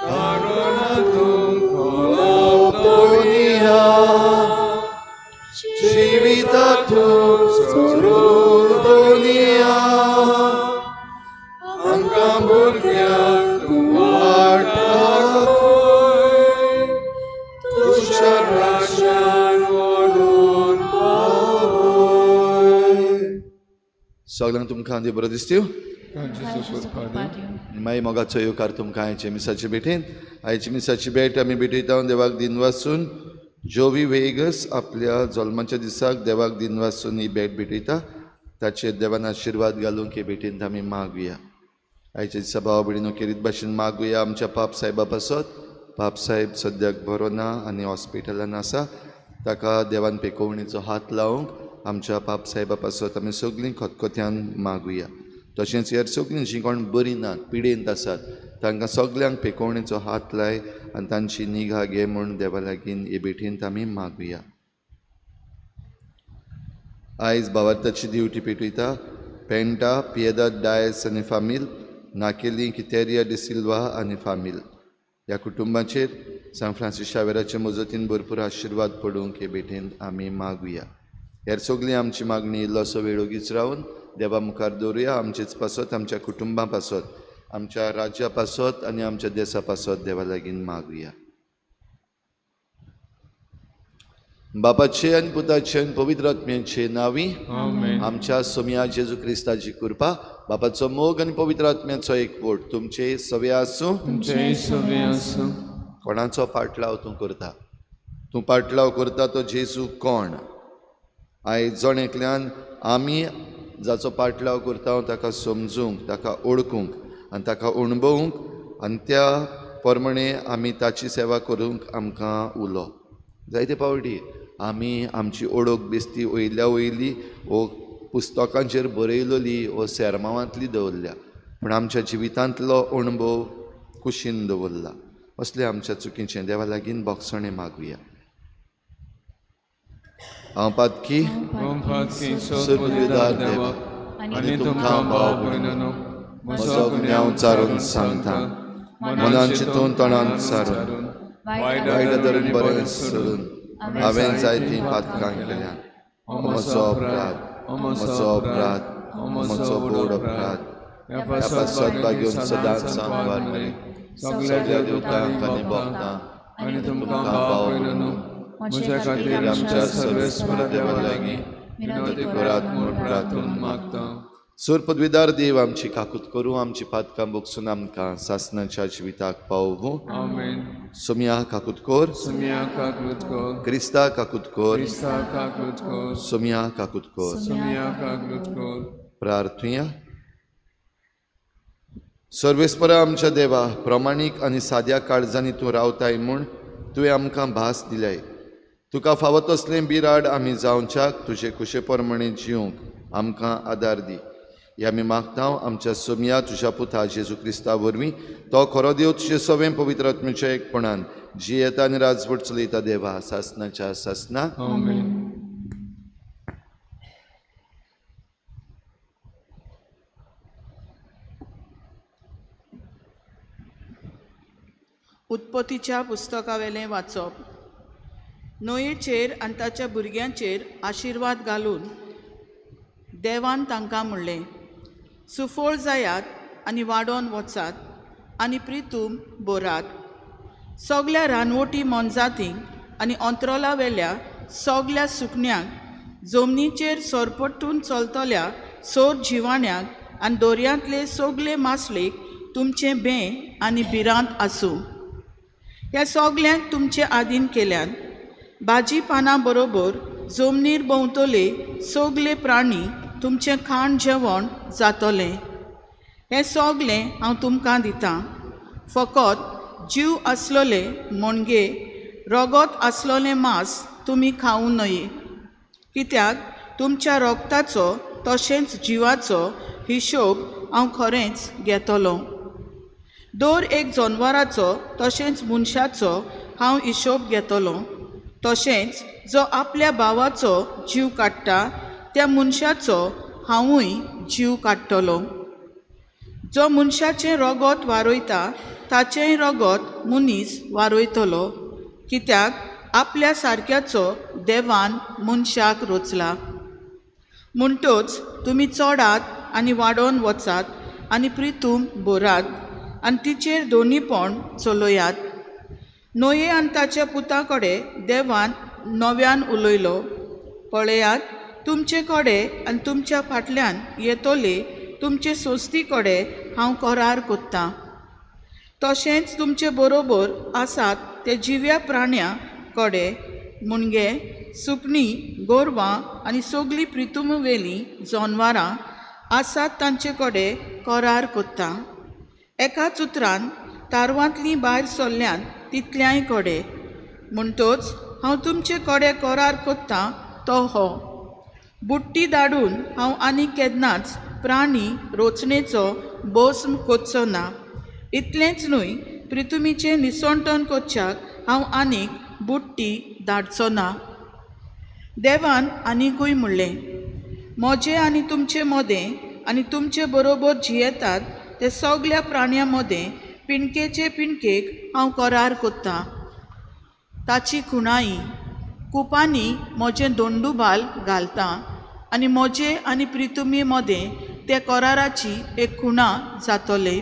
करुणातून खोलवतोनिया जिवितातून सोडून दोनिया आमकां भुरग्याक तूं वाडटाय तुज्या राज्यान व्हरून पावय. सगळ्यांक तुमकां देव बरो दिसत्यो. मागीर मोगाचो येवकार तुमकां आयचे मिसाचे भेटेन. आयची मिसाची भेट आमी भेटयता देवाक दिन वाचून. जोवी वेगस आपल्या जल्माच्या दिसाक देवाक दिन वाचून ही भेट भेटयता. ताचेर देवान आशिर्वाद घालूंक हे भेटेन आमी मागुया. आयच्या दिसा भाव भयणीनो केरीत भाशेन मागुया आमच्या पाप साहेबा पासत. पाप साहेब सद्याक बरो ना आनी हॉस्पिटलान आसा. ताका देवान पेकोवणीचो हात लावंक आमच्या पाप साहेबा पासत आमी सगळीं खतखत्यान मागुया. तशेंच ह्या सगळीं जीं कोण बरीं नात पिडेंत आसात तांकां सगल्यांक पेकोवणीचो हात लाय आनी तांची निगा घे म्हूण देवा लागीं हे भेटेंत आमी मागुया. आयज भावार्थाची दिवटी पेटयता पेंटा पियेदाद डायस आनी फामील नाकेली कितेरिया डी सिल्वा आनी फामील ह्या कुटुंबाचेर सान फ्रांसीस शावेराच्या मजतीन भरपूर आशिर्वाद पडूंक हे भेटेंत आमी मागुया. ह्यार सगळीं आमची मागणी इल्लोसो वेळोगीच रावन देवा मुखार दवरुया. आमचेच पासत आमच्या कुटुंबा पासत आमच्या राज्या पासत आनी आमच्या देशा पासत देवा लागीं मागुया. बापाचे आनी पुताचे आनी पवित्र आत्म्याचे नांवी आमच्या सोम्या जेजू क्रिस्ताची कृपा बापाचो मोग आनी पवित्र आत्म्याचो एकवट तुमचे सवे आसूं. कोणाचो पाटलाव तूं करता? तूं पाटलाव करता तो जेजू कोण? आयज जण एकल्यान आमी जाचो पाटलाव करता हांव ताका समजूंक ताका ओळखूंक आनी ताका अणभवूंक आनी त्या प्रमाणे आमी ताची सेवा करूंक आमकां उलो. जायते फावटी आमी आमची ओळख बेस्ती वयल्या वयली वो पुस्तकांचेर बरयलोली वो सेरमांवांतली दवरल्या पूण आमच्या जिवितांतलो अणभव कुशीन दवरला. असले आमच्या चुकीचें देवा लागीं बोगसणे मागुया. हांव पातकी सुर्गदार देवा आनी तुमकां भाव भयणीनो म्हजो गुन्यांव चारून सांगता. मनान चिंतून तोंडान सारून वायट धरून बरें सोडून हांवें जायतीं पातकां केल्यान. म्हजो अपराध म्हजो गोड अपराध. ह्या पासत घेवन सदांच सांबाळ सगळ्या देवतांक आनी भक्तांक आनी तुमकां भाव भयणीनो म्हज्या खातीर आमच्या सर्वेस्वर देवा लागीं विनवणी करात म्हूण प्रार्थून मागता. सूर पदवीदार देव आमची काकूत करूं आमची पातकां बोगसून आमकां सासणाच्या जिविताक पावूं. आमेन. सोम्या काकूत कोर क्रिस्ता काकूत कोर सोम्या काकूत कोर. प्रार्थुया. सर्वेस्परा आमच्या देवा प्रमाणीक आनी साद्या काळजांनी तूं रावताय म्हूण तुवें आमकां भास दिल्याय. तुका फावो तसलें बिराड आमी जावच्याक तुजे कुशे प्रमाणे जिवंक आमकां आदार दी. हे आमी मागता आमच्या सोम्या तुज्या पुता जेजू क्रिस्ता वरवीं. तो खरो देव तुजे सवें पवित्र आत्म्याच्या एकपणान जियेता आनी राजवट चलयता देवा सासणाच्या सासना. उत्पत्तीच्या पुस्तकावेलें वाचप. नोयेचेर आनी ताच्या भुरग्यांचेर आशिर्वाद घालून देवान तांकां म्हणलें, सुफोळ जायात आनी वाडोवन वचात आनी प्रितूम बोरात. सगल्या रानवटी मोनजातींक आनी अंतरोला वेल्या सगल्या सुकण्यांक जमनीचेर सोरपट्टून चलतल्या सोर जिवाण्यांक आनी दोर्यांतले सगले मासलेक तुमचें भें आनी भिरांत आसूं. ह्या सगल्यांक तुमचे आदीन केल्यान. भाजी पानां बरोबर जमनीर भोंवतले सगले प्राणी तुमचें खाण जेवण जातलें. हें सगलें हांव तुमकां दितां. फकत जीव आसलोले म्हणगे रगत आसलोलें मांस तुमी खावूं नये. कित्याक तुमच्या रोगताचो तशेंच जिवाचो हिशोब हांव खरेंच घेतलों. दर एक जनवराचो तशेंच मनशाचो हांव हिशोब घेतलों. तशेंच जो आपल्या भावाचो जीव काडटा त्या मनशाचो हांवूय जीव काडटलों. जो मनशाचें रगत वारोयता ताचेय रगत मनीस वारोयतलो, कित्याक आपल्या सारक्याचो देवान मनशाक रोचला. म्हणटोच तुमी चोडात आनी वाडोवन वचात आनी प्रितूम बोरात आनी तिचेर दोनीपण चलोयात. नोये आनी ताच्या पुता कडेन देवान नव्यान उलयलो, पळयात तुमचे कडेन आनी तुमच्या फाटल्यान येतोले तुमचे सोस्ती कडेन हांव करार कोत्तां. तशेंच तुमचे बरोबर आसात ते जिव्या प्राण्या कडेन, मुणगे, सुकणीं, गोरवां आनी सगळीं प्रितुमेवेलीं जनवारां आसात तांचे कडेन करार कोत्तां. एकाच उतरान तारवांतलीं भायर सरल्यान तितल्याय कडेन. म्हणटोच हांव तुमचे कडेन करार कोत्तां तो हो, बुट्टी धाडून हांव आनी केन्नाच प्राणी रोचणेचो भस्म कोत्चो ना. इतलेंच न्हय, प्रितुमीचें निसंटन कोच्च्याक हांव आनीक बुट्टी धाडचो ना. देवान आनीकूय म्हणलें, म्हजें आनी तुमचें मोदें आनी तुमचे बरोबर जियेतात ते सगळ्या प्राण्यां मदें पिणकेचे पिणकेक हांव करार कोत्तां. ताची खुणाई कुपांनी म्हजें दोंडूबाल घालतां आनी म्हजे आनी प्रितुमी मदें ते कराराची एक खुणा जातोले.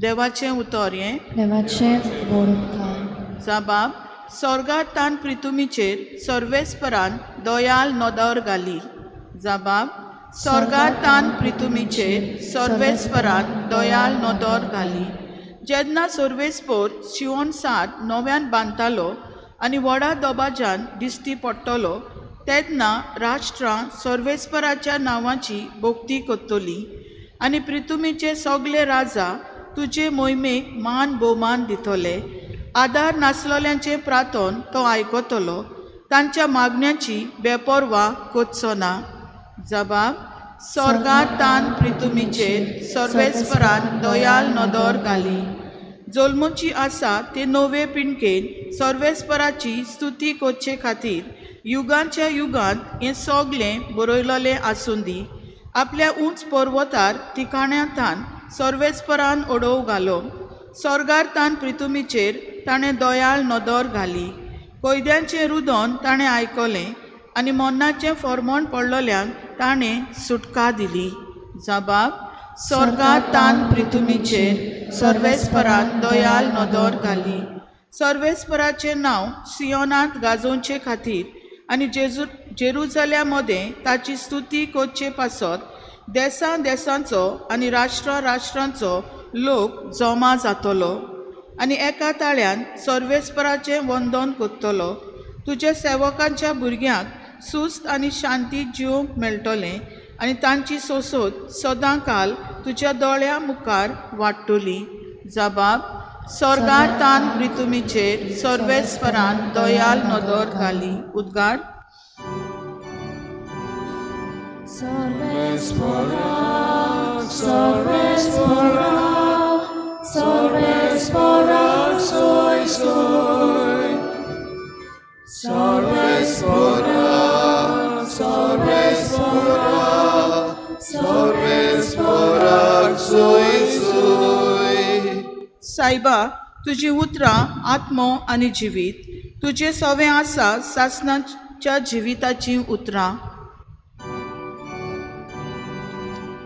देवाचें उतर हें. देवाचें बोरकार. जबाब, स्वर्गांत तान प्रितुमीचेर सर्वेस्परान दयाल नदर घाली. जबाब, स्वर्गांत तान प्रितुमीचेर सर्वेस्परान दयाल नदर घाली. जेन्ना सर्वेस्पर शिवण साद नव्यान बांदतालो आनी व्हडा दबाज्यान दिश्टी पडटलो, तेन्ना राष्ट्रां सर्वेस्पराच्या नांवाची भोक्ती कोत्तली आनी प्रितुमीचे सगळे राजा तुजे मोहिमेक मान भोवमान दितले. आदार नासलोल्यांचे प्रार्थन तो आयकतलो, तांच्या मागण्यांची बेपरवा कोत्चो ना. जबाब, स्वर्गांत तान प्रितुमीचेर सर्वेस्परान दयाल नदर घाली. जल्मची आसा ते नवे पिणकेन सर्वेस्पराची स्तुती कोरचे खातीर युगांच्या युगांत हें सगळें बरयलोलें आसूं दी. आपल्या उंच पर्वतार ठिकाण्यातान सर्वेस्परान ओडव घालो. स्वर्गार तान प्रितुमीचेर ताणें दयाल नदर घाली. कैद्यांचें रुदन ताणें आयकलें आनी मरणाचें फर्मण पडलोल्यांक ताणें सुटका दिली. जबाब, स्वर्गांत तान प्रितुमीचेर सर्वेस्परान दयाल नदर घाली. सर्वेस्पराचें नांव सियोनांत गाजोवचे खातीर आनी जेरुजल्या मदें ताची स्तुती कोरचे पासत देसां देसांचो आनी राष्ट्रां राष्ट्रांचो लोक जमा जातलो आनी एका ताळ्यान सर्वेस्पराचें वंदन कोत्तलो. तुज्या सेवकांच्या भुरग्यांक सुस्त आनी शांती जिवंक मेळटलें आनी तांची सोसोत सदां काल तुज्या दोळ्या मुखार वाडटली. जबाब, स्वर्गांत तान प्रितुमीचेर सर्वेस्परान दयाल नदर घाली. उद्गार. सर्वेस्परा, सर्वेस्परा, सर्वेस्परा, सोय सोय. सर्वेस्परा, सर्वेस्परा, सर्वेस्परा, सोय सोय. सायबा, तुजी उतरां आत्मो आनी जिवीत, तुजे सवें आसा सासणाच्या जिविताचीं उतरां.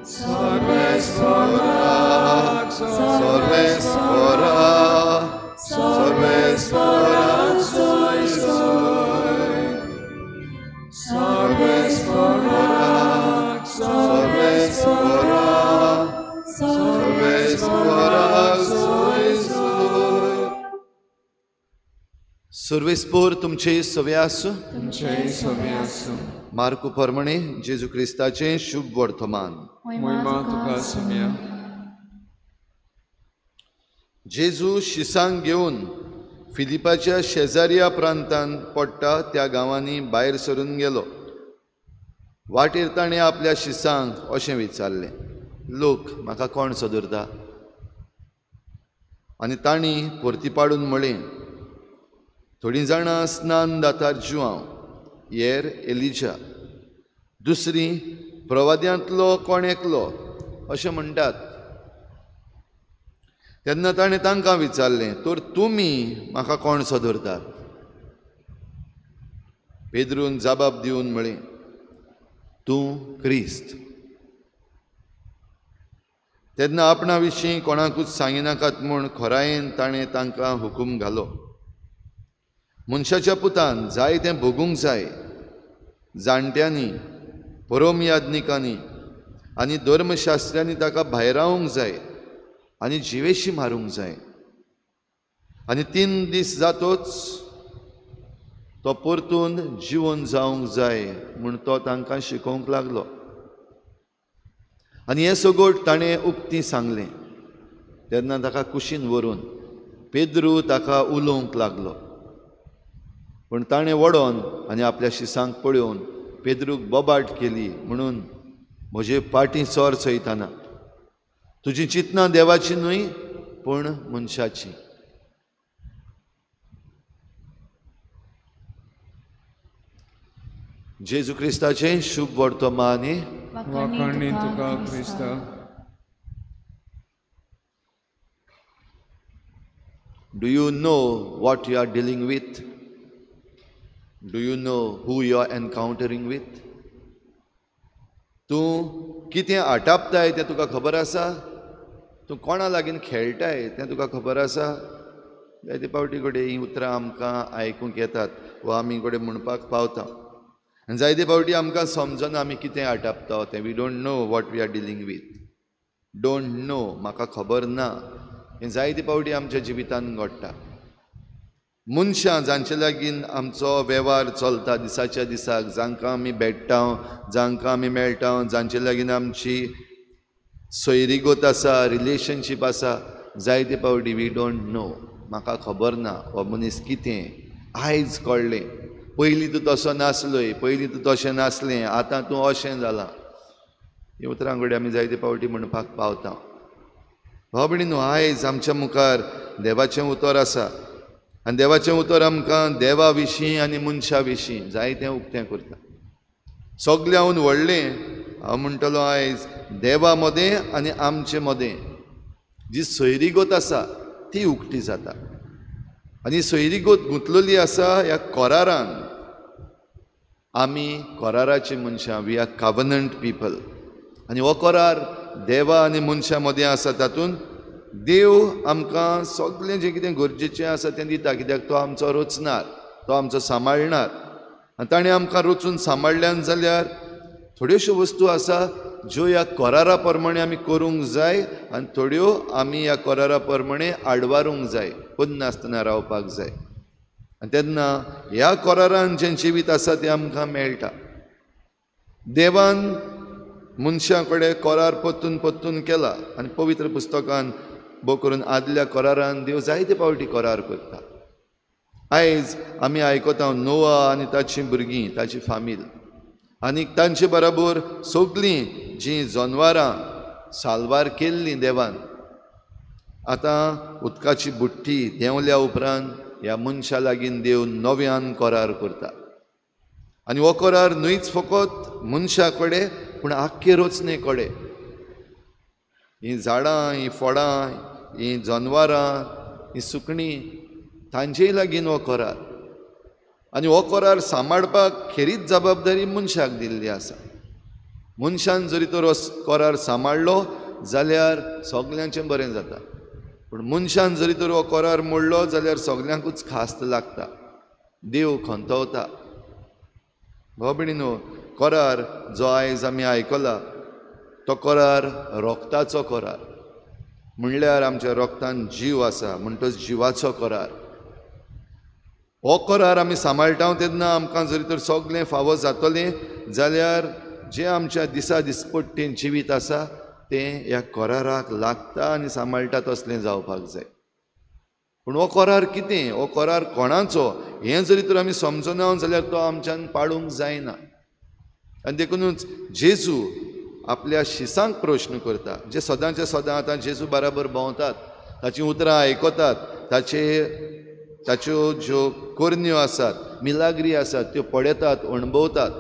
सर्वेस्परा, सर्वेस्परा, सर्वेस्परा, सोय सोय. सर्वेस्परा, सर्वेस्परा, सर्वेस्परा, सोय सोय. सर्वेस्पर तुमचे सवे आसूं. तुमचे सवे आसूं. मार्कू परमणे जेजू क्रिस्ताचें शुभ वर्तमान. महिमा तुका सुम्या. जेजू शिसांक घेवन फिलिपाच्या शेजारिया प्रांतांत पडटा त्या गांवांनी भायर सरून गेलो. वाटेर ताणें आपल्या शिसांक अशें विचारलें, लोक म्हाका कोण सोदुरता? आनी तांणी परती पाडून म्हळें, थोडीं जाणां स्नान दातार जुआंव, हेर एलिजा, दुसरी प्रवाद्यांतलो कोण एकलो अशें म्हणटात. तेन्ना ताणें तांकां विचारलें, तर तुमी म्हाका कोण सदरतात? पेद्रून जबाब दिवन म्हळें, तूं क्रिस्त. तेन्ना आपणा विशीं कोणाकूच सांगिनाकात म्हूण खोरायेन ताणें तांकां हुकूम घालो. मनशाच्या पुतान जाय तें भोगूंक जाय. जाणट्यांनी, परमयाज्ञिकांनी आनी धर्मशास्त्र्यांनी ताका भायर रावंक जाय आनी जिवेशी मारूंक जाय. आनी 3 दीस जातोच तो परतून जिवन जावंक जाय म्हूण तो तांकां शिकोवंक लागलो. आनी हें सगळें ताणें उक्ती सांगलें. तेन्ना ताका कुशीन व्हरून पेद्रू ताका उलोवंक लागलो. पूण ताणें वडोन आनी आपल्या शिसांक पळयोवन पेद्रूक बोबाट केली म्हणून, म्हजे पाटी चोर चोयतना तुजी चिंतनां देवाची न्हय पूण मनशाची. जेजू क्रिस्ताचें शुभ वर्तमानी वाखाणणी तुका Crysta. Do you know what you are dealing with? Do you know who you are encountering with? तूं कितें आटापताय तें तुका खबर आसा? तूं कोणा लागीं खेळटाय तें तुका खबर आसा? जायते पावटी कडेन ही उतरां आमकां आयकूंक येतात वा आमी कडेन म्हणपाक पावता. आनी जायते पावटी आमकां समजना आमी कितें आटापता तें. We don't know what we are dealing with. Don't know, म्हाका खबर ना, हें जायते पावटी आमच्या जिवितांत घडटा. मनशां जांचे लागीं आमचो वेव्हार चलता दिसाच्या दिसाक, जांकां आमी भेट्टा, जांकां आमी मेळटा, जांचे लागीं आमची सोयरीगत आसा, रिलेशनशीप आसा, जायते पावटी वी डोंट नो. म्हाका खबर ना हो मनीस कितें. आयज कळ्ळें, पयलीं तूं तसो नासलोय, पयलीं तूं तशें नासलें, आतां तूं अशें जालां. हे उतरां कडेन आमी जायते पावटी म्हणपाक पावता. भाव भयणीनो, आयज आमच्या मुखार देवाचें उतर आसा. आनी देवाचें उतर आमकां देवा विशीं आनी मनशा विशीं जायतें उक्तें करता. सगळ्याहून व्हडलें हांव म्हणटलो आयज देवा मदें आनी आमचे मदें जी सोयरीगत आसा ती उक्ती जाता. आनी सोयरीगत गुंतलेली आसा ह्या करारान. आमी कराराची मनशां, वी आर कवनंट पीपल. आनी हो करार देवा आनी मनशा मदें आसा. तातूंत देव आमकां सगळें जें कितें गरजेचें आसा तें दिता, कित्याक तो आमचो रचणार, तो आमचो सांबाळणार. आनी ताणें आमकां रचून सांबाळल्यान जाल्यार थोड्योश्यो वस्तू आसा ज्यो ह्या करारा प्रमाणे आमी करूंक जाय आनी थोड्यो आमी ह्या करारा प्रमाणे आडवारूंक जाय, पडनासतना रावपाक जाय. आनी तेन्ना ह्या करारान जें जिवीत आसा तें आमकां मेळटा. देवान मनशां कडेन करार परतून परतून केला. आनी पवित्र पुस्तकान भोव करून आदल्या करारान देव जायते पावटी करार करता. आयज आमी आयकता नोआ आनी ताचीं भुरगीं, ताची फामील, आनी तांचे बराबर सगळीं जीं जनवारां सालवार केल्लीं देवान, आतां उदकाची बुट्टी देंवल्या उपरांत ह्या मनशा लागीं देव नव्यान करार करता. आनी हो करार न्हयच फकत मनशा कडेन पूण आख्खे रचने कडेन. हीं झाडां, हीं फळां, हीं जनवारां, हीं सुकणीं, तांचेय लागीं हो करार. आनी हो करार सांबाळपाक खेरीत जबाबदारी मनशाक दिल्ली आसा. मनशान जरी तो करार सांबाळलो जाल्यार सगल्यांचें बरें जाता. पूण मनशान जरी तर हो करार मोडलो जाल्यार सगल्यांकूच खास्त लागता, देव खंतवता. भाव भयणीनो, करार जो आयज आमी आयकला तो करार रोगताचो करार. म्हणल्यार आमच्या रोगतान जीव आसा म्हणटच जिवाचो करार. हो करार आमी सांबाळटा तेन्ना आमकां जरी तर सगळें फावो जातलें जाल्यार जें आमच्या दिसा दिसपट्टेन जिवीत आसा तें ह्या कराराक लागता आनी सांबाळटा तसलें जावपाक जाय. पूण हो करार कितें, हो करार कोणाचो हें जरी तर आमी समजना जाल्यार तो आमच्यान पाळूंक जायना. आनी देखूनच जेजू आपल्या शिसांक प्रश्न करता, जे सदांचे सदां आतां जेजू बराबर भोंवतात, ताचीं उतरां आयकतात, ताच्यो ज्यो करण्यो आसात, मिलाग्री आसात त्यो पळयतात, अणभवतात.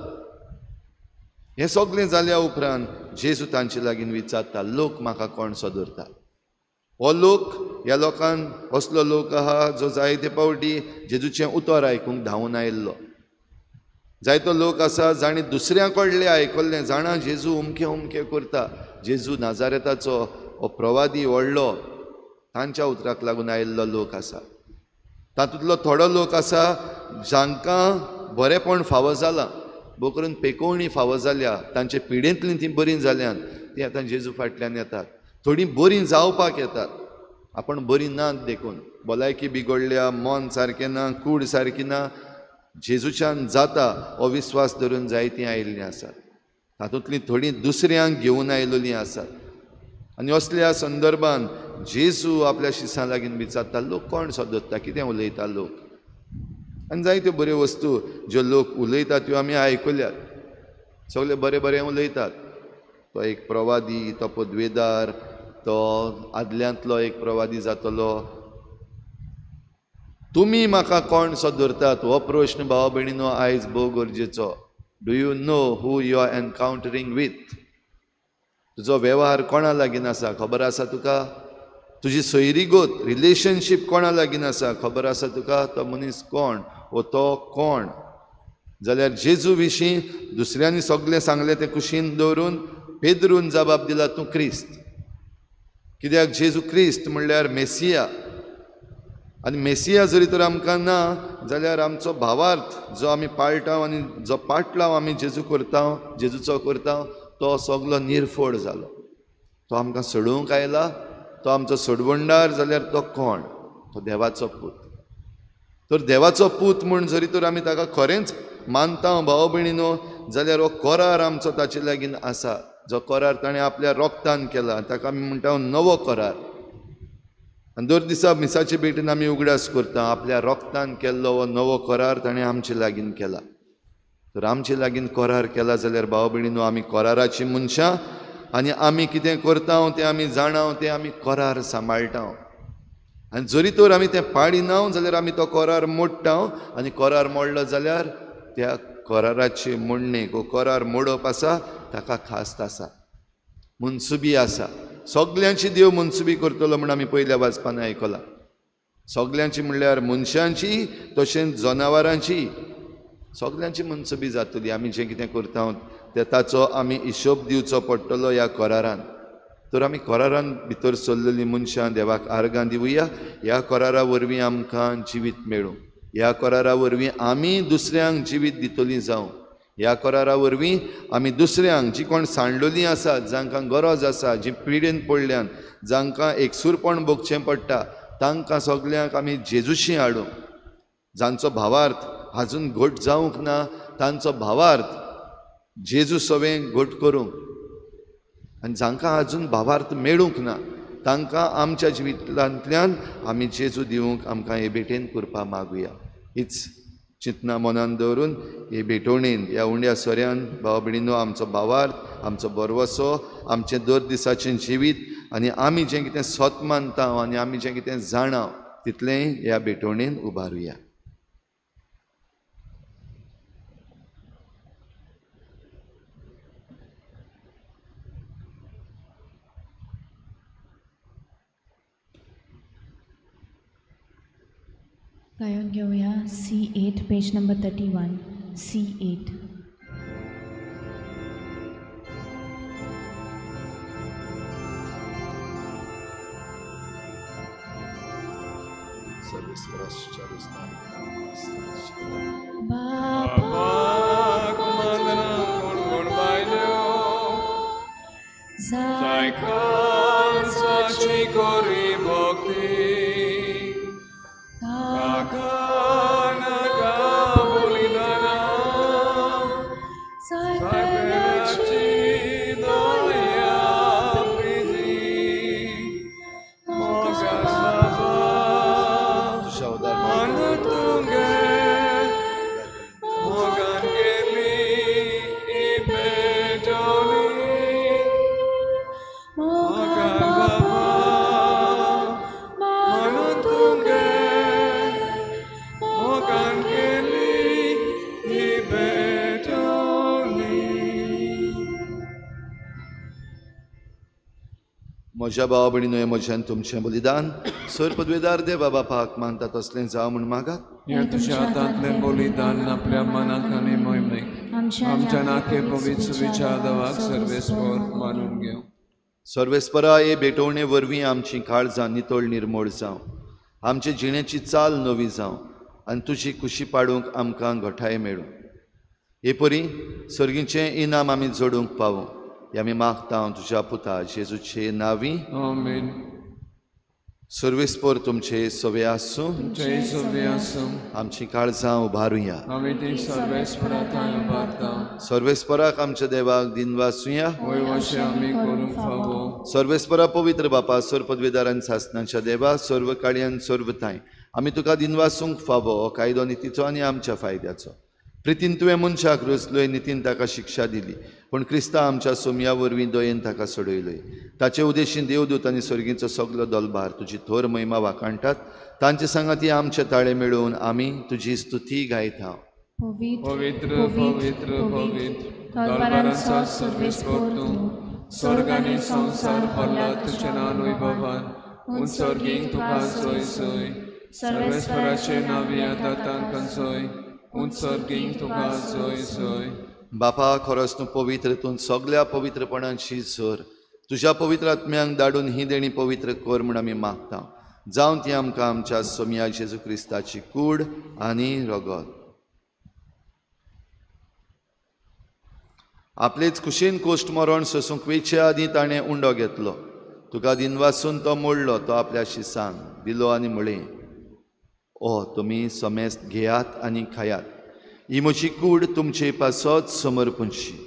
हें सगळें जाल्या उपरांत जेजू तांचे लागीं विचारता, लोक म्हाका कोण सदरता? हो लोक ह्या लोकांक असलो लोक आहा जो जायते पावटी जेजूचें उतर आयकूंक धांवून आयिल्लो. जायतो लोक आसा जाणी दुसऱ्यां कडलें आयकल्लें, जाणा जेजू उमकें उमकें करता, जेजू नाजारेताचो हो प्रवादी व्हडलो, तांच्या उतराक लागून आयिल्लो लोक आसा. तातूंतलो थोडो लोक आसा जांकां बरेंपण फावो जालां, भोव करून पेकोवणी फावो जाल्या, तांचे पिडेंतलीं तीं बरीं जाल्यान तीं आतां जेजू फाटल्यान येतात. थोडीं बरीं जावपाक येतात, आपण बरीं नात देखून, भलायकी बिगडल्या, मन सारकें ना, कूड सारकी ना, जेजूच्यान जाता हो विस्वास धरून जायतीं आयिल्लीं आसात. तातूंतलीं थोडीं दुसऱ्यांक घेवन आयिल्लीं आसात. आनी असल्या संदर्भान जेजू आपल्या शिसां लागीं विचारता, लोक कोण सोदता, कितें उलयता लोक? आनी जायत्यो बऱ्यो वस्तू ज्यो लोक उलयतात त्यो आमी आयकल्यात. सगळे बरें बरें उलयतात. तो एक प्रवादी, तो पदवेदार, तो आदल्यांतलो एक प्रवादी जातलो. तुमी म्हाका कोण सो धरतात हो प्रश्न भाव भयणीनो आयज भोव गरजेचो. Do you know who you are encountering with? तुजो वेव्हार कोणा लागीं आसा खबर आसा तुका? तुजी सोयरीगोत रिलेशनशीप कोणा लागीं आसा खबर आसा तुका? तो मनीस कोण वो तो कोण? जाल्यार जेजू विशीं दुसऱ्यांनी सगळें सांगलें तें कुशीन दवरून पेद्रून जबाब दिला, तूं क्रिस्त. कित्याक जेजू क्रिस्त म्हणल्यार मेसिया. आनी मेसिया जरी तर आमकां ना जाल्यार आमचो भावार्थ जो आमी पाळटाव आनी जो पाटलाव आमी जेजू करता, जेजूचो करता, तो सगळो निर्फोड जालो. तो आमकां सोडूंक आयला, तो आमचो सोडवंडार, जाल्यार तो कोण? तो देवाचो पूत. तर देवाचो पूत म्हूण जरी तर आमी ताका खरेंच मानता भाव भयणीनो, जाल्यार हो करार आमचो ताचे लागीं आसा, जो करार ताणें आपल्या रोगतान केला, ताका आमी म्हणटा नवो करार. आनी दर दिसा मिसाचे भेटीन आमी उगडास करता, आपल्या रोगतान केल्लो हो नवो करार ताणें आमचे लागीं केला. तर आमचे लागीं करार केला जाल्यार भाव भयणीनो आमी कराराची मनशां, आनी आमी कितें करता तें आमी जाणाव, तें आमी करार सांबाळटा. आनी जरी तर आमी तें पाळिना जाल्यार आमी तो करार मोडटा. आनी करार मोडलो जाल्यार त्या कराराची मोडणेक, हो करार मोडप आसा ताका खास्त आसा, मुनसुबी आसा. सगल्यांची देव मुनसुबी करतलो म्हण आमी पयल्या वाचपान आयकलां. सगल्यांची म्हणल्यार मनशांची तशेंच जनावरांची, सगल्यांची मुनसुबी जातली. आमी जें कितें करता तें ताचो आमी हिशोब दिवचो पडटलो ह्या करारान. तर आमी करारान भितर सरलेलीं मनशां देवाक आर्गां दिवया. ह्या करारा वरवीं आमकां जिवीत मेळूं. ह्या करारा वरवीं आमी दुसऱ्यांक जिवीत दितलीं जावं. ह्या करारा वरवीं आमी दुसऱ्यांक, जीं कोण सांडलोलीं आसात, जांकां गरज आसा, जीं पिडेन पडल्यान, जांकां एकसूरपण भोगचें पडटा, तांकां सगल्यांक आमी जेजूशी हाडूं. जांचो भावार्थ आजून घट जावंक ना, तांचो भावार्थ जेजू सवें घट करूंक. आनी जांकां आजून भावार्थ मेळूंक ना, तांकां आमच्या जिवितांतल्यान आमी जेजू दिवंक आमकां हे भेटेन करपा मागुया. हीच चिंतना मनान दवरून हे भेटवणेन, ह्या उंड्या सोऱ्यान भाव भयणीनो आमचो भावार्थ, आमचो बरवसो, आमचें दर दिसाचें जिवीत, आनी आमी जें कितें स्वत मानता आनी आमी जें कितें जाणा तितलेंय ह्या भेटवणेन उबारुया. गायन घेऊया C8 page number 31. C8. Bapak magna kon bailio, zaikan sachi kori bhakti, takkan bolidana, saipelachi doya priti, mogasava, manutunge. म्हज्या भावा भयणीनो हें म्हजें तुमचें बलिदान सर पदवेदार देवा बापाक मानता तसलें जावं म्हूण मागात. हे तुझ्या हातांतलें बलिदान आपल्या मनाक आनी मोहिमेक आमच्या नाके पवित्र विचार देवाक सर्वेस्पर मानून घेवं. सर्वेस्परा हे भेटोवणे वरवीं आमची काळजां नितळ निर्मळ जावं, आमचे जिणेची चाल नवी जावं आनी तुजी खुशी पाडूंक आमकां घटाय मेळूं. हे परी सर्गीचें इनाम आमी जोडूंक पावूं हें आमी मागता तुज्या पुता जेजूचे नांवी. आमेन. सर्वेस्पर तुमचे सवे आसूं, जय सव्य आसूं. आमची काळजां उबारुया. आमी ती सर्वेस्परांतान उबारता. सर्वेस्पराक आमच्या देवाक दिनवासुया. वय अशें आमी करूंक फावो. सर्वेस्परा पवित्र बापा सर पदवेदारान सासणाच्या देवा सर्व काळयान सर्वताय आमी तुका दिनवासूंक फावो हो कायदो नितीचो आनी आमच्या फायद्याचो. प्रितीन तुवें मनशाक रुजलोय, नितीन ताका शिक्षा दिली, पण क्रिस्ता आमच्या सोमया वरवीं दयेन ताका सोडयलोय. ताचे उद्देशीन देवदूत आनी सर्गीचो सगलो दलबार तुजी थोर महिमा वाकाणटात. तांचे सांगाती आमचे ताळे मेळोवन आमी तुजी स्तुती गायता. पवित्र पवित्र पवित्र दलबारांचो सर्वेस्पर तूं. स्वर्ग आनी संसार पडला तुज्या नानूय भवान. उत्सर्गीक तुका सोय सोय. सर्वेस्पराचे नावी आतां तांकां सोय. उत्सर्गीक तुका सोय सोय. बापा खरोच तूं पवित्र, तूं सगल्या पवित्रपणाची झर तुज्या पवित्र आत्म्यांक धाडून ही देणी पवित्र कर म्हूण आमी मागता. जावं ती आमकां आमच्या सोमया जेजू क्रिस्ताची कूड आनी रगत. आपलेच कुशीन कोश्ट मरण सोसूंक वेचे आदीं ताणें उंडो घेतलो. तुका दिनवासून तो मोडलो, तो आपल्या शिसांक दिलो आनी म्हळें, ओ तुमी समेस्त घेयात आनी खायात, ही म्हजी कूड तुमचे पासत समर्पणची.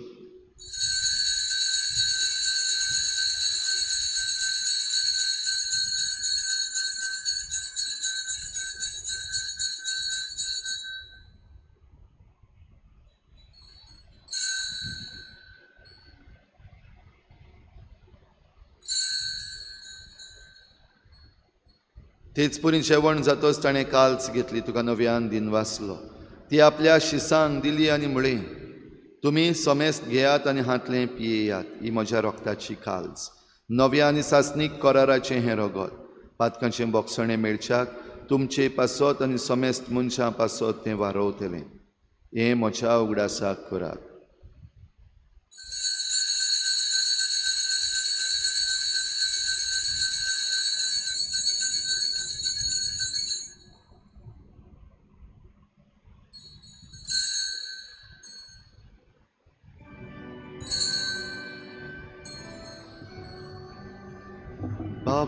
तेच परी जेवण जातच ताणें काल्स घेतली, तुका नव्यान दिनवासलो, ती आपल्या शिसांक दिली आनी म्हळें, तुमी समेस्त घेयात आनी हातलें पियेयात, ही म्हज्या रोगताची काल्स, नव्या आनी सासणीक कराराचें हें रगत. पातकांचें बोगसणें मेळच्याक तुमचे पासत आनी समेस्त मनशां पासत तें वारोवतलें. हें म्हज्या उगडासाक करात.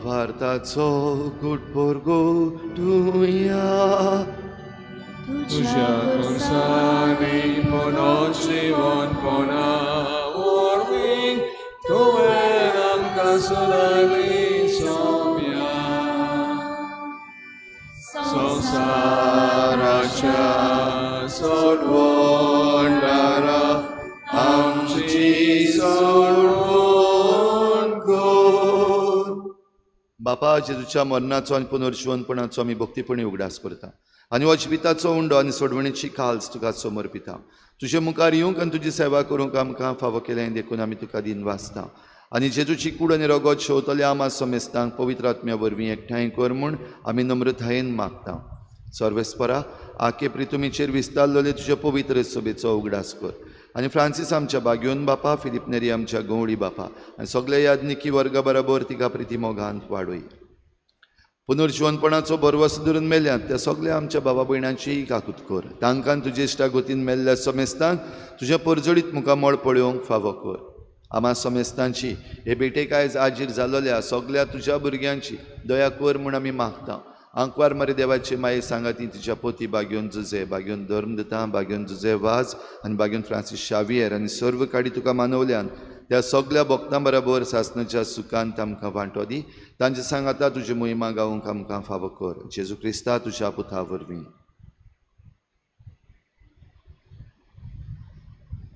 भारताचो गुटपोरगो तुया तुझ्या क्रसांनी पोनोजीवनपणा वरवीं तुवें आमकां सोडली सोम्या. संवसाराच्या सोडवणारा आमची सोडवण कर. बापा जेजूच्या मरणाचो आनी पुनर्जीवनपणाचो आमी भक्तीपणी उगडास करता आनी हो जिविताचो उंडो आनी सोडवणेची काल्स तुका समर्पिता. तुजे मुखार येवंक आनी तुजी सेवा करूंक आमकां फावो केलें देखून आमी तुका दिन वाचता. आनी जेजूची कूड आनी रगत शेवतल्या आमा समेस्तांक पवित्र आत्म्या वरवीं एकठांय कर म्हूण आमी नम्रतायेन मागता. सर्वेस्परा आखे प्रितुमीचेर विस्तारलेले तुज्या पवित्र सभेचो उगडास कर. आनी फ्रांसीस आमच्या बागयोन बापा, फिलिप नेरी आमच्या गवळी बापा आनी सगळे यादनिकी वर्गा बरोबर तिका प्रिती मोगांत वाडोय. पुनर्जीवनपणाचो बरवस धरून मेल्यांत त्या सगळ्या आमच्या बाबा भयणांची काकूत कर. तांकां तुजे इश्टा गोतीन मेल्ल्या समेस्तांक तुज्या परजडीत मुखार मळ पळोवंक फावो कर. आमा समेस्तांची हे भेटेक आयज आजीर जालोल्या सगळ्या तुज्या भुरग्यांची दया कर म्हूण आमी मागता. आंकवार मारी देवाची माये सांगाती तुज्या पोती बागयोन जुजे, बागयोन धर्मदता, बागयोन जुजे वाज आनी बागयोन फ्रांसीस शावियर आनी सर्व काडी तुका मानवल्यान त्या सगळ्या भक्तां बरोबर सासणाच्या सुखांत आमकां वांटो दी. तांचे सांगाता तुजी मोहिमा गावूंक आमकां फावो कर. जेजू क्रिस्ता तुज्या पुता वरवीं.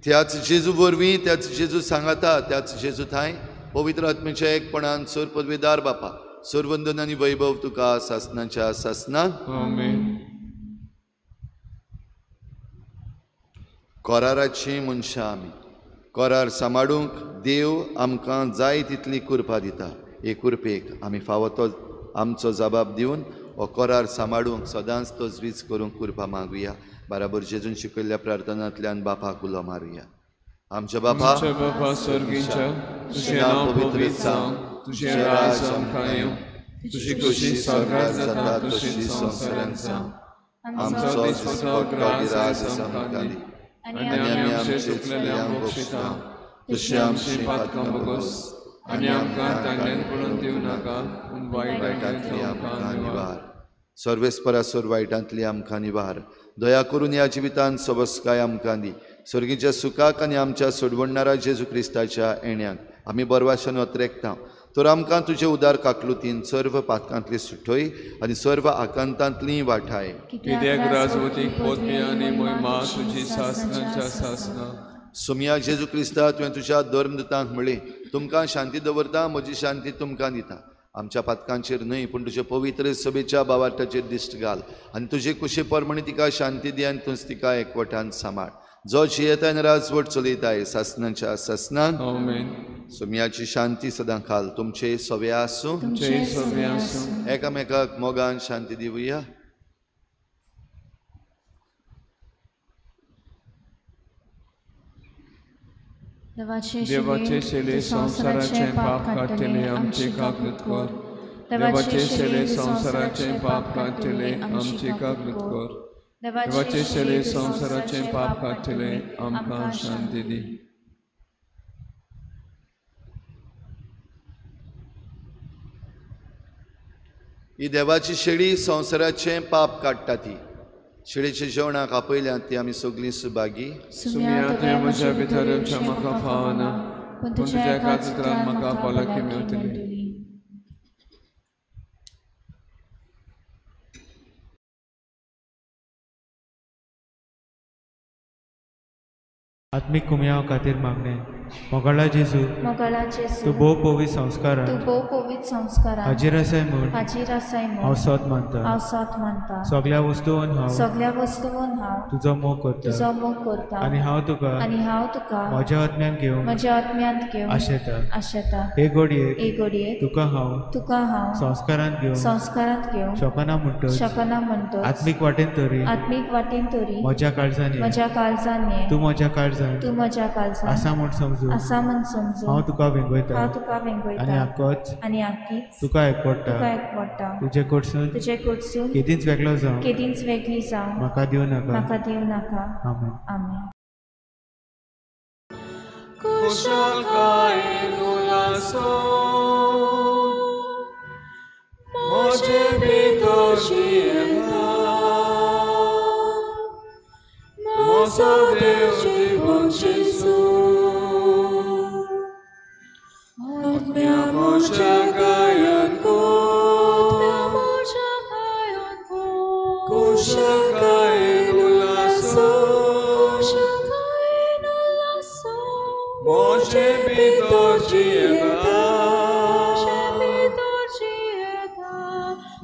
त्याच जेजू वरवीं, त्याच जेजू सांगाता, त्याच जेजू थंय पवित्र आत्मेच्या एकपणान सर पदवेदार बापा सर्वंदन आनी वैभव तुका सासणाच्या सासणाक. आमेन. कराराची मनशां आमी. करार सांबाळूंक देव आमकां जाय तितली कृपा दिता. एकुरपेक आमी फावो तो आमचो जबाब दिवन हो करार सांबाळूंक सदांच तजवीज करूंक कृपा मागुया. बराबर जेजून शिकयल्ल्या प्रार्थनांतल्यान बापाक उलो मारुया. आमच्या बापा स्वर्गीच्या तुझें नांव पवित्र जावं, तुझें राज आमकां येवं, तुजी कशी स्वर्गांत जाता तशी संवसारांत जावं. आमचो दिसपतो ग्रास आमकां दी, आनी आमी आमचे चुकलेल्यांक बक्षिता, तशी आमची पातकां बगोस, आनी आमकां तांड्यान पडून दिवं नाका, पूण वायटांतली आमकां निवार. सर्वेस्परासोर वायटांतली आमकां निवार. दया करून ह्या जिवितांत सबस्काय आमकां दी. सर्गीच्या सुखाक आनी आमच्या सोडवणणारा जेजू क्रिस्ताच्या येण्याक आमी बरवाशान वत्रेकता. तर आमकां तुजे उदार काकलुतीन सर्व पातकांतली सुटोय आनी सर्व आकांतांतली वाटाय. कित्याक राजवटीक पोतपी आनी मोहिमा तुजी सासनांच्या सासना. सुमया जेजू क्रिस्ता तुवें तुज्या धर्मदुतांक म्हणलें, तुमकां शांती दवरता, म्हजी शांती तुमकां दिता. आमच्या पातकांचेर न्हय पूण तुजे पवित्र सभेच्या बावार्थाचेर दिश्ट घाल आनी तुजे कुशे परमणी तिका शांती दी आनी तुज तिका एकवटान सांबाळ. जो जियेता आनी राजवट चलयताय सासनांच्या सासनान. आमेन. सुमयाची शांती सदां खाल तुमचे सवे आसूं. तुमचे सवे आसूं. एकामेकाक मोगान शांती दिवया. देवाचे शेले संसाराचे पाप काढले आमचे काकृत कर. देवाचे शेले संसाराचे पाप काढले आमचे काकृत कर. देवाचे शेले संसाराचे पाप काढले आमकां शांती दी. ही देवाची शेळी संवसाराचे पाप काडटा ती. शेळीच्या जेवणाक आपयल्यात ती आमी सगळीं सुभागी. सुमया तुवें म्हज्या भितर म्हाका फावना, पूण तुज्या कातरान म्हाका भलायकी मेळटली. आत्मिक कुमयाव खातीर मागणे. मोगाळा जेजू, तूं भोव पवित्र संस्कारांत हाजीर आसाय म्हूण हांव सत मानता. सगळ्या वस्तूंवन हांव तुजो मोग करता आनी हांव तुका म्हज्या आत्म्यांत घेवंक आशेता. हे घडयेक तुका हांव संस्कारांत घेवंक शकना म्हणटच आत्मीक वाटेन तरी म्हज्या काळजांनी तूं म्हज्या काळजांत आसा म्हूण समजूं हांव तुका वेंगयता आनी आख्खीच तुका एकवडटा. तुजे कडसून केदींच वेगळी जावं म्हाका दिवं नाका. आमेन. खुशालकायेन उलासो म्हजे भितर जियेता, म्हजो देव जीवन जेजू. आत्म्या म्हज्या गायन खुशालकायेन उलासो म्हजे भितर जियेता,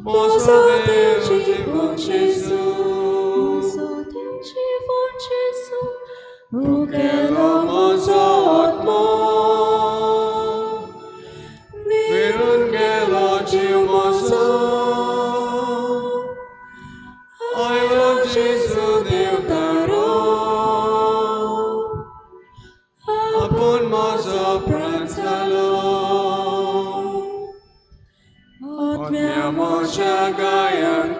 म्हजो देव जीवन जेजू. मुखेलो म्हजो आत्मो विरून गेलो जीव म्हजो. आयलो जेजू देवतारो, आपूण म्हजो प्राण जालो. आत्म्या म्हज्या गायन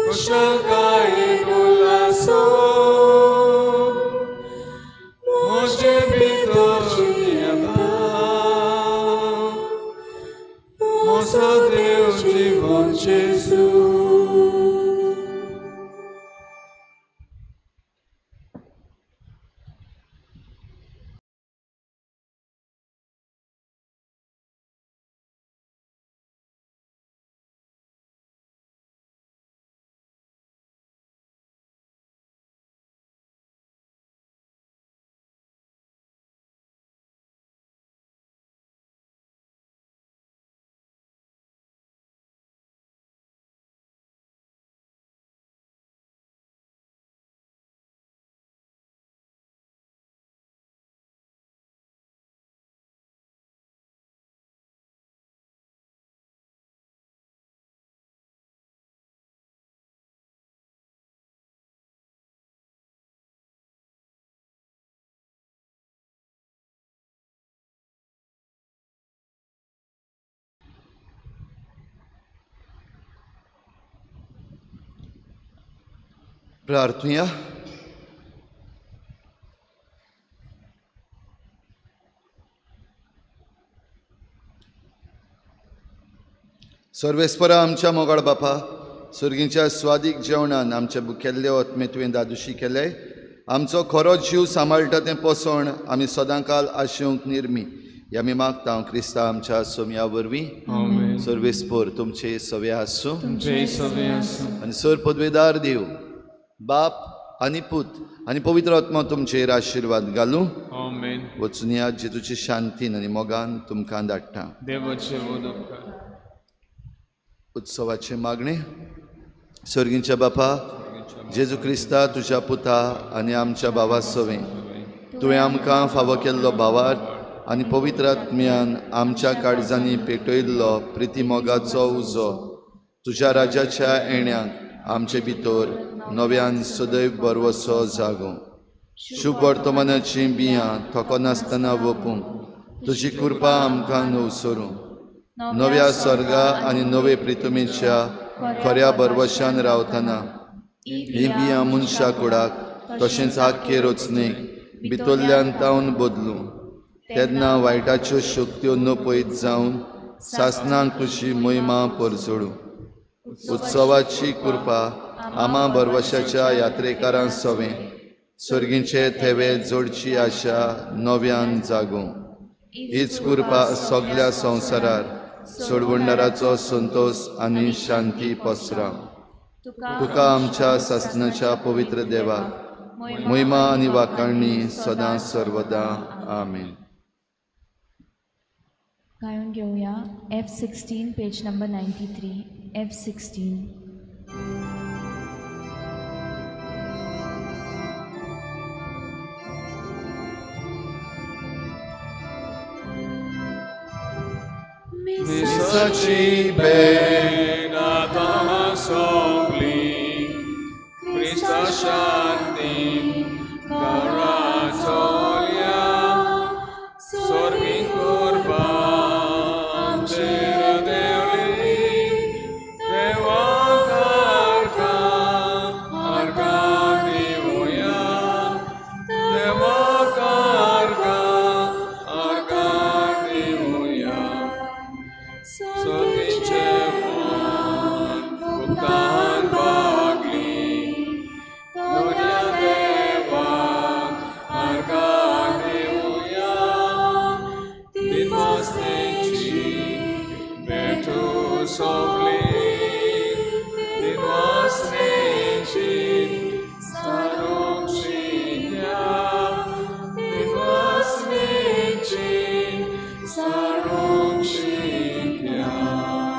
खुशालकायेन उलासो म्हजे भितर जियेता, म्हजो देव जीवन जेजू. प्रार्थूया. सर्वेस्परा आमच्या मोगाळ बापा, सुर्गीच्या स्वादीक जेवणान आमचे भुकेल्ले ओतमे तुवें दादुशी केले. आमचो खरो जीव सांबाळटा तें पोसण आमी सदांकाल आशेवंक निर्मी. ह्या मी मागता हांव क्रिस्ता आमच्या सोम्या वरवीं. आमेन. सर्वेस्पर तुमचे सवे आसूं तुमचे सवे आसूं. आनी सर पदवेदार देव बाप आनी पूत आनी पवित्र आत्मा तुमचेर आशिर्वाद घालूं. आमेन. वचून या जेजूची शांतीन आनी मोगान तुमकां धाडटा. देवाचे उदोपकार. उत्सवाचे मागणे. सर्गीच्या बापा, जेजू क्रिस्ता तुज्या पुता आनी आमच्या भावा सवे तुवें आमकां फावो केल्लो भावार आनी पवित्र आत्म्यान आमच्या काळजांनी पेटयल्लो प्रिती मोगाचो उजो तुज्या राजाच्या येण्याक आमचे भितर नव्यान सदैव बरवसो जागो. शुभ वर्तमानाची बियां थको नासतना वपूंक तुजी कृपा आमकां नवसरूं. नव्या सर्गा आनी नवे प्रितुमेच्या खऱ्या बरवशान रावतना ही बियां मनशा कुडाक तशेंच आख्खे रचनेक भितरल्यान तावन बदलूं. तेन्ना वायटाच्यो शक्त्यो नपयत जावन सासणांक तुजी महिमा परचडूं. उत्सवाची कृपा आमा बरवशाच्या यात्रेकारां सवे सर्गीचे थेवे जोडची आशा नव्यान जागो. हीच कृपा सगळ्या संवसारार सोडवंडाराचो संतोष आनी शांती पसरा. तुका आमच्या सासणाच्या पवित्र देवाक महिमा आनी वाखाणणी सदां सर्वदा. आमेन. गायन घेऊया F16 पेज नंबर 93. F16. मिसाची बेन आतां सोंपली. क्रिस्ता शांती घरा चोल्या. स्वर्गीक कृपा आमचेर देवली. देवाक आर्गां दिवया. देवाक आर्गां दिवया. सगळींचे मन भुगतान भागली. दोन्या देवाक आर्गां दिवया. तीन वाजतेची भेटू सोंपली.